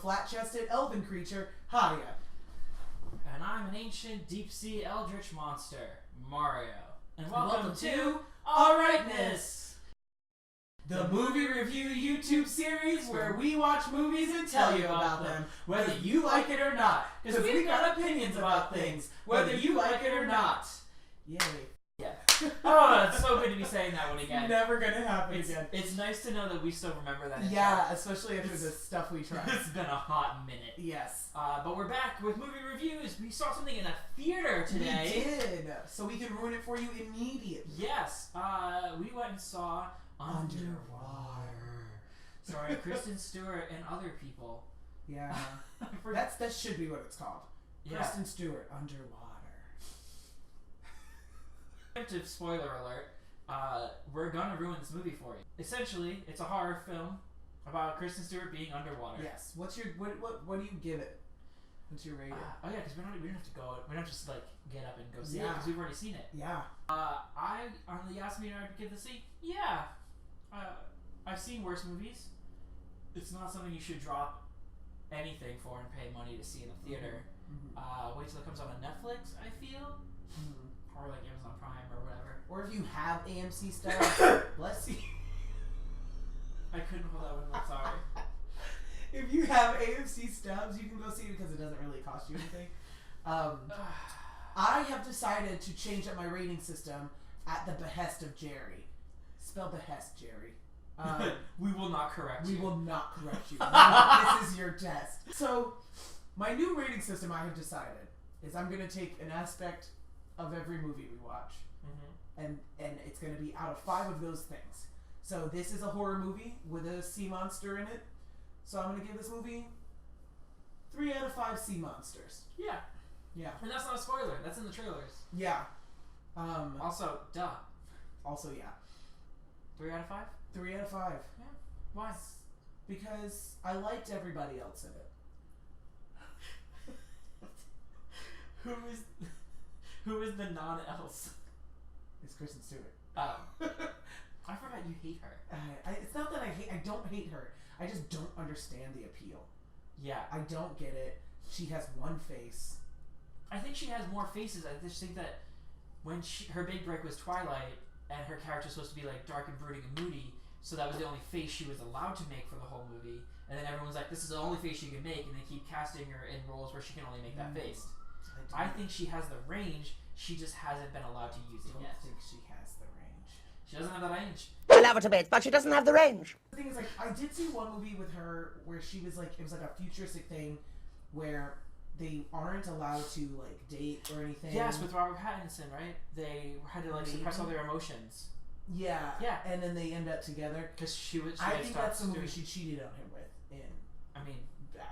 flat-chested elven creature, Haya. And I'm an ancient deep-sea eldritch monster, Mario. And welcome to Alrightness, the movie review YouTube series where we watch movies and tell you about them, whether you like it or not. Because we've got opinions about things, whether you like it or not. Yay. Yeah. Oh, it's so good to be saying that one again. Never gonna happen again. It's nice to know that we still remember that. Yeah, especially after the stuff we tried. It's been a hot minute. Yes. But we're back with movie reviews. We saw something in a theater today. We did. So we can ruin it for you immediately. Yes. We went and saw Underwater. Sorry, Kristen Stewart and other people. Yeah. That should be what it's called. Yeah. Kristen Stewart, Underwater. Preemptive spoiler alert. We're gonna ruin this movie for you. Essentially, it's a horror film about Kristen Stewart being underwater. Yes. What do you give it? What's your rating? Oh yeah, because we don't have to go. We don't just like get up and go see it Yeah. because we've already seen it. Yeah. You asked me to give this a yeah. I've seen worse movies. It's not something you should drop anything for and pay money to see in a theater. Mm-hmm. Wait till it comes out on Netflix, I feel. Mm-hmm. Or like Amazon Prime or whatever. Or if you have AMC stuff, bless you. I couldn't hold that one. I'm sorry. If you have AMC stubs, you can go see it because it doesn't really cost you anything. I have decided to change up my rating system at the behest of Jerry. Spell behest, Jerry. We will not correct you. We will not correct you. This is your test. So, my new rating system I have decided is I'm going to take an aspect of every movie we watch, and it's going to be out of 5 of those things. So this is a horror movie with a sea monster in it. So I'm going to give this movie 3 out of 5 sea monsters. Yeah. Yeah. And that's not a spoiler. That's in the trailers. Yeah. Also, duh. Also, yeah. 3 out of 5? 3 out of 5. Yeah. Why? Because I liked everybody else in it. Who is the non-else? It's Kristen Stewart. Oh. I forgot you hate her. It's not that I don't hate her. I just don't understand the appeal. Yeah. I don't get it. She has one face. I think she has more faces. I just think that when her big break was Twilight, and her character was supposed to be like dark and brooding and moody, so that was the only face she was allowed to make for the whole movie. And then everyone's like, this is the only face she can make, and they keep casting her in roles where she can only make that face. I think she has the range, she just hasn't been allowed to use it yet. I don't think she has the range. She doesn't have the range. I love her a bit, but she doesn't have the range. The thing is, like, I did see one movie with her where she was like, it was like a futuristic thing where they aren't allowed to like date or anything. Yes, with Robert Pattinson, right? They had to like suppress all their emotions. Yeah. Yeah. And then they end up together. Because I think that's the movie she cheated on him with. I mean,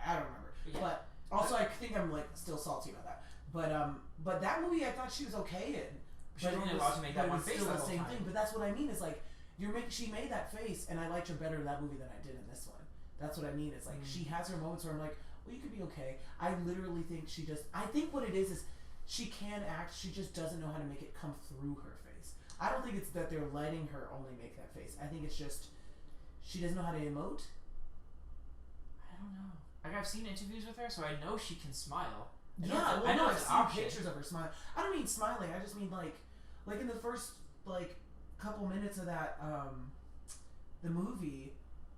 I don't remember. Yeah. But also, I think I'm like still salty about that. But that movie, I thought she was okay in. She was only allowed to make that one face still the the whole same time. thing. But that's what I mean. Is like she made that face, and I liked her better in that movie than I did in this one. That's what I mean. It's like she has her moments where I'm like, well, you could be okay. I literally think she just. I think what it is she can act. She just doesn't know how to make it come through her face. I don't think it's that they're letting her only make that face. I think it's just she doesn't know how to emote. I don't know. Like, I've seen interviews with her, so I know she can smile. I know I've seen pictures of her smiling. I don't mean smiling. I just mean like in the first like couple minutes of that the movie,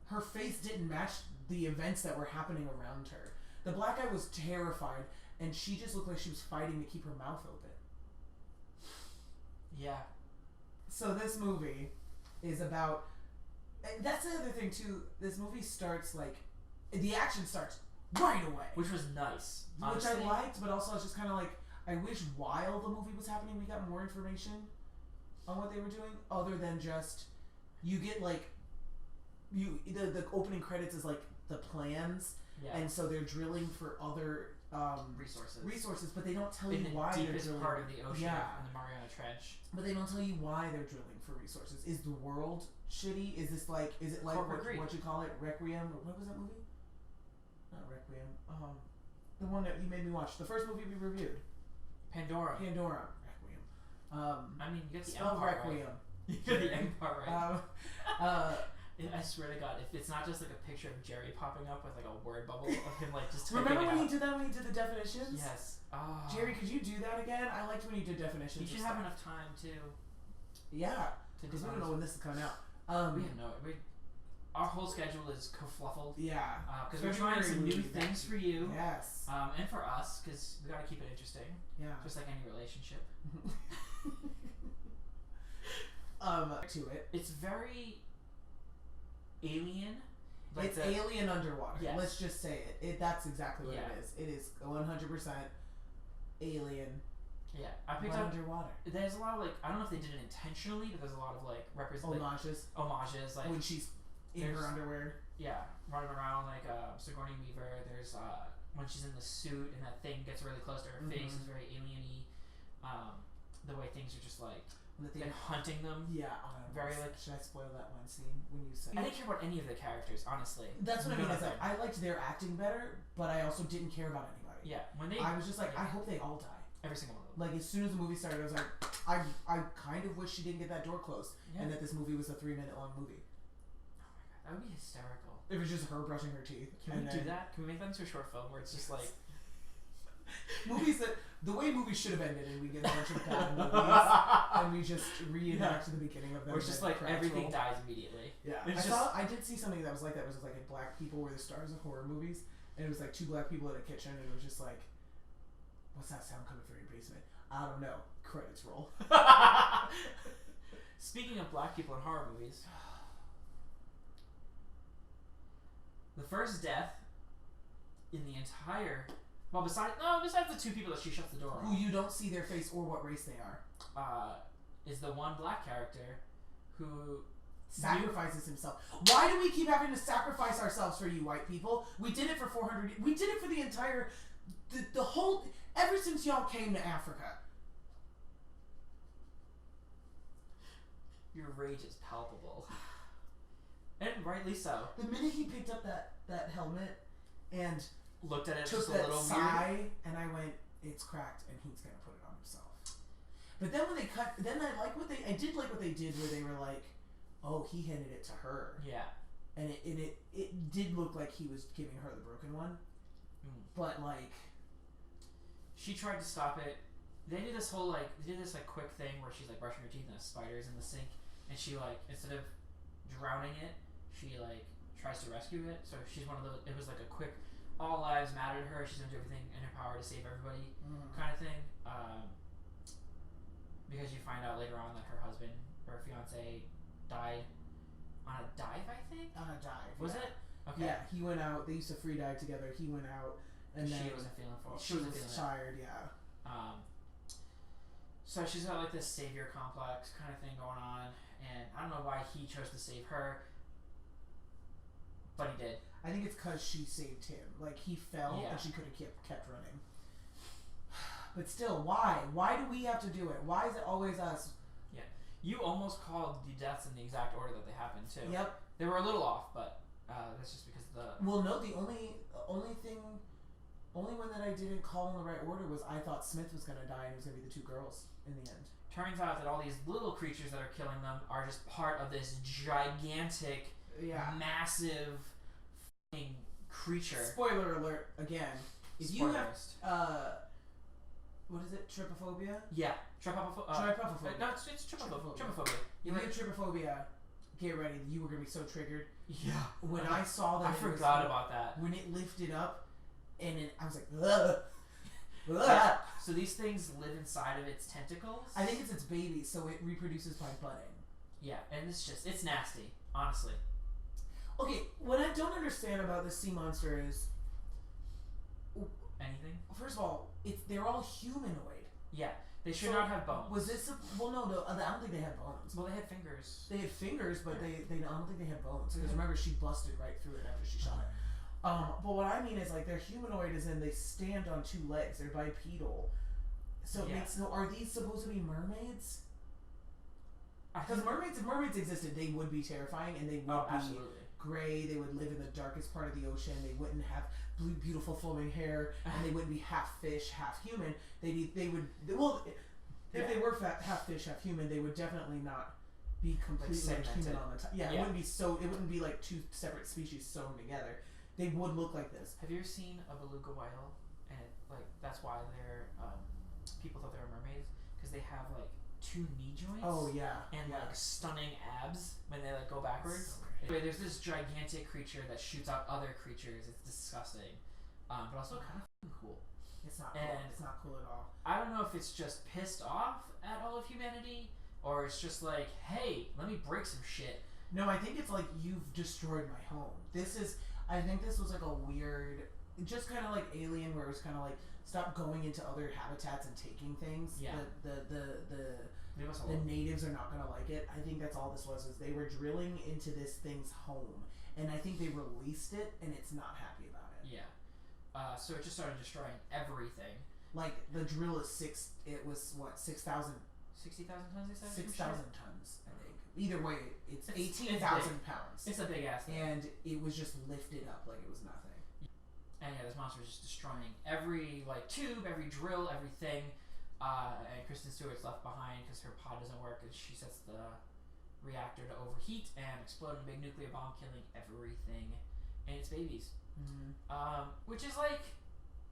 her face didn't match the events that were happening around her. The black guy was terrified, and she just looked like she was fighting to keep her mouth open. Yeah. So this movie is about. And that's the other thing too. This movie starts like the action starts right away, Which was nice. Which Honestly. I liked, but also I was just kind of like, I wish while the movie was happening we got more information on what they were doing, other than just you get like the opening credits is like the plans, and so they're drilling for other resources, but they don't tell you why they're drilling. In the deepest part of the ocean, in the Mariana Trench. But they don't tell you why they're drilling for resources. Is the world shitty? Is it like what you call it, Requiem? What was that movie? Not Requiem. The one that you made me watch. The first movie we reviewed. Pandora. Requiem. I mean, you get the spell Empire Requiem. right. You get the Empire right. I swear to God, if it's not just like a picture of Jerry popping up with like a word bubble of him like just typing Remember it when out. he did that when he did the definitions? Yes. Oh. Jerry, could you do that again? I liked when you did definitions. You should have enough time too. Yeah. To Because we do don't know when this is coming out. we have no. Our whole schedule is kerfluffled. Yeah. Because we're trying some new things for you. Yes. And for us, because we gotta keep it interesting. Yeah. Just like any relationship. To it. It's very alien. Like It's alien underwater. Yes. Let's just say it. That's exactly what Yeah. it is. It is 100% alien. Yeah, I picked but up. underwater. There's a lot of like I don't know if they did it intentionally, but there's a lot of like homages like when she's in her underwear. Yeah, running around like Sigourney Weaver. There's when she's in the suit and that thing gets really close to her face is very alien-y. The way things are just like hunting them. Yeah, very like. Should I spoil that one scene when you said? I didn't care about any of the characters, honestly. That's what I mean. Like, I liked their acting better, but I also didn't care about anybody. Yeah, when they. I was just like, I hope they all die. Every single one of them. Like as soon as the movie started, I was like, I kind of wish she didn't get that door closed, and that this movie was a 3-minute long movie. Oh my god, that would be hysterical. It was just her brushing her teeth. Can we do that? Can we make that into a short film where it's just like movies that the way movies should have ended, and we get a bunch of bad movies, and we just reenact the beginning of them. Or it's just like everything dies immediately. Yeah, I did see something that was like that. It was like black people were the stars of horror movies, and it was like 2 black people in a kitchen, and it was just like, what's that sound coming from your basement? I don't know. Credits roll. Speaking of black people in horror movies, the first death in the entire besides the 2 people that she shuts the door on, who you don't see their face or what race they are, is the one black character who sacrifices himself. Why do we keep having to sacrifice ourselves for you white people? We did it for 400. We did it for the entire, the whole. Ever since y'all came to Africa. Your rage is palpable. And rightly so. The minute he picked up that helmet and looked at it took just a that little sigh, weird. And I went, it's cracked, and he's gonna put it on himself. But then when they cut, then I did like what they did where they were like, oh, he handed it to her. Yeah. And it did look like he was giving her the broken one. But like, she tried to stop it. They did this whole quick thing where she's like brushing her teeth and the spider's in the sink, and she like instead of drowning it, she like tries to rescue it. So she's one of those. It was like a quick, all lives matter to her. She's gonna do everything in her power to save everybody, kind of thing. Because you find out later on that her husband or fiance died on a dive, I think. On a dive. Was it? Okay. Yeah, he went out. They used to free dive together. He went out, and then she wasn't feeling for. She was tired. Yeah. So she's got like this savior complex kind of thing going on, and I don't know why he chose to save her, but he did. I think it's because she saved him. Like he fell, and she could have kept running. But still, why? Why do we have to do it? Why is it always us? Yeah, you almost called the deaths in the exact order that they happened too. Yep. They were a little off, but that's just because the. Well, no. The only one that I didn't call in the right order was I thought Smith was gonna die, and it was gonna be the 2 girls in the end. Turns out that all these little creatures that are killing them are just part of this gigantic, massive creature. Spoiler alert again. If you have what is it? Trypophobia? Yeah. Trypophobia. No, it's trypophobia. You have trypophobia. Get ready. You were gonna be so triggered. Yeah. When I saw that, I forgot about that. When it lifted up, and I was like, ugh. Yeah. So these things live inside of its tentacles? I think it's its baby, so it reproduces by budding. Yeah, and it's nasty, honestly. Okay, what I don't understand about this sea monster is... Anything? First of all, they're all humanoid. Yeah, they should not have bones. Was this... Well, no, I don't think they had bones. Well, they had fingers. They had fingers, but I don't think they had bones. Because remember, she busted right through it after she shot it. But what I mean is, like, they're humanoid as in they stand on 2 legs. They're bipedal. So it makes no... Are these supposed to be mermaids? Because if mermaids existed, they would be terrifying, and they would be gray. They would live in the darkest part of the ocean. They wouldn't have blue, beautiful flowing hair, and they wouldn't be half fish, half human. If they were half fish, half human, they would definitely not be completely like segmented. human on the top. Yeah, Yeah. it wouldn't be like two separate species sewn together. They would look like this. Have you ever seen a beluga whale? And that's why they're people thought they were mermaids because they have like 2 knee joints. Oh yeah, And yeah. like stunning abs when they like go backwards. So Anyway, there's this gigantic creature that shoots out other creatures. It's disgusting, but also kind of cool. It's not cool. And It's not cool at all. I don't know if it's just pissed off at all of humanity, or it's just like, hey, let me break some shit. No, I think it's like you've destroyed my home. I think this was like a weird, just kind of like Alien, where it was kind of like stop going into other habitats and taking things. Yeah. Leave us The alone. natives are not gonna like it. I think that's all this was. Is they were drilling into this thing's home, and I think they released it, and it's not happy about it. Yeah. So it just started destroying everything. Like the drill is 6,000 60,000 tons, they said? 6,000 tons, I think. Either way, it's It's 18,000 pounds. It's a big ass thing. And it was just lifted up like it was nothing. And yeah, this monster is just destroying every like tube, every drill, everything. And Kristen Stewart's left behind because her pod doesn't work, and she sets the reactor to overheat and explode in a big nuclear bomb, killing everything and its babies. Mm-hmm. Which is like,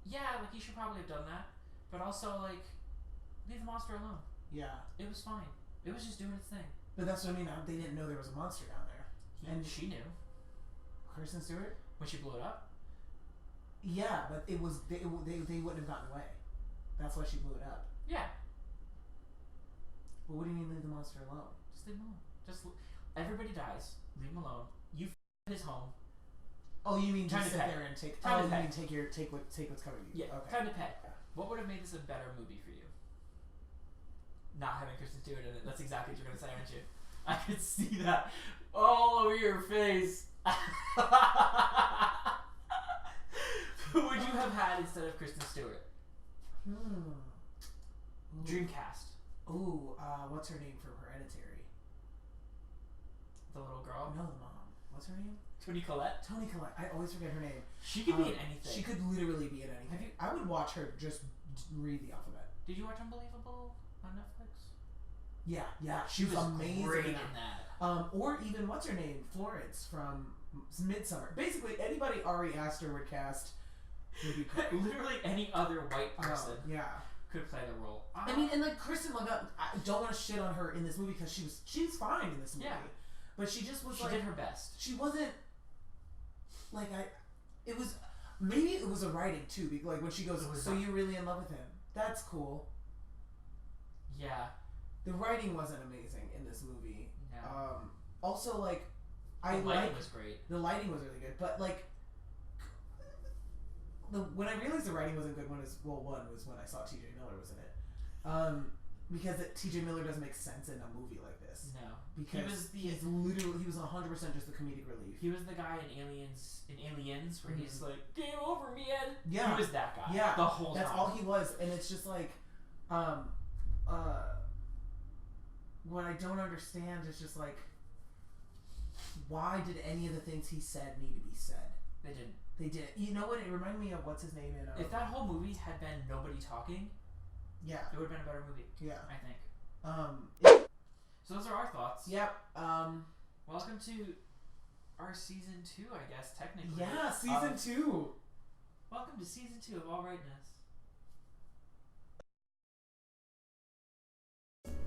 yeah, like you should probably have done that, but also like, leave the monster alone. Yeah. It was fine. It was just doing its thing. But that's what I mean. They didn't know there was a monster down there. And she knew Kristen Stewart? when she blew it up. Yeah, but it was they wouldn't have gotten away. That's why she blew it up. Yeah. But what do you mean leave the monster alone? Just leave him alone. Everybody dies. Leave him alone. You his home. Oh, you mean Time just to sit pay. there and take? Time to you pay. mean take what's coming to you? Yeah. Okay. Time to pay. What would have made this a better movie for you? Not having Kristen Stewart in it. That's exactly what you're gonna say, aren't you? I could see that all over your face. Who would you have had instead of Kristen Stewart? Ooh. Dreamcast. Ooh, what's her name from Hereditary? The little girl. No, the mom. What's her name? Toni Collette. Toni Collette. I always forget her name. She could be in anything. She could literally be in anything. I would watch her just read the alphabet. Did you watch Unbelievable on Netflix? Yeah. She was amazing great in in that. that. Or even what's her name? Florence from Midsummer. Basically, anybody Ari Aster would cast would be great. Literally any other white person Yeah. could play the role. I mean, and like Kristen Legault, I don't want to shit on her in this movie because she was fine in this movie. Yeah. But she just was she like did her best. she wasn't like it was maybe it was a writing too, because like when she goes, so you're really in love with him. That's cool. Yeah. The writing wasn't amazing in this movie. No. Also, like, The lighting was great. The lighting was really good, but like, when I realized the writing wasn't good, one was when I saw T.J. Miller was in it, because T.J. Miller doesn't make sense in a movie like this. No. Because he was 100% just the comedic relief. He was the guy in Aliens, where he's like, game over, man. Yeah. He was that guy. Yeah. The whole time. That's all he was, and it's just like, what I don't understand is just like, why did any of the things he said need to be said? They didn't. They did. You know what? It reminded me of what's his name in. If that whole movie had been nobody talking, yeah, it would have been a better movie. Yeah, I think. So those are our thoughts. Yep. Welcome to our season 2, I guess, technically. Yeah, season 2. Welcome to season 2 of Alrightness.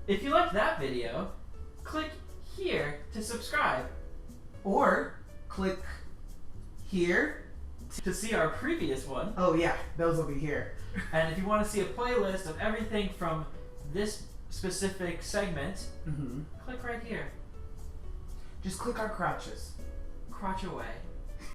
If you liked that video, click here to subscribe. Or click here to see our previous one. Oh yeah, those will be here. And if you want to see a playlist of everything from this specific segment, click right here. Just click our crotches. Crotch away.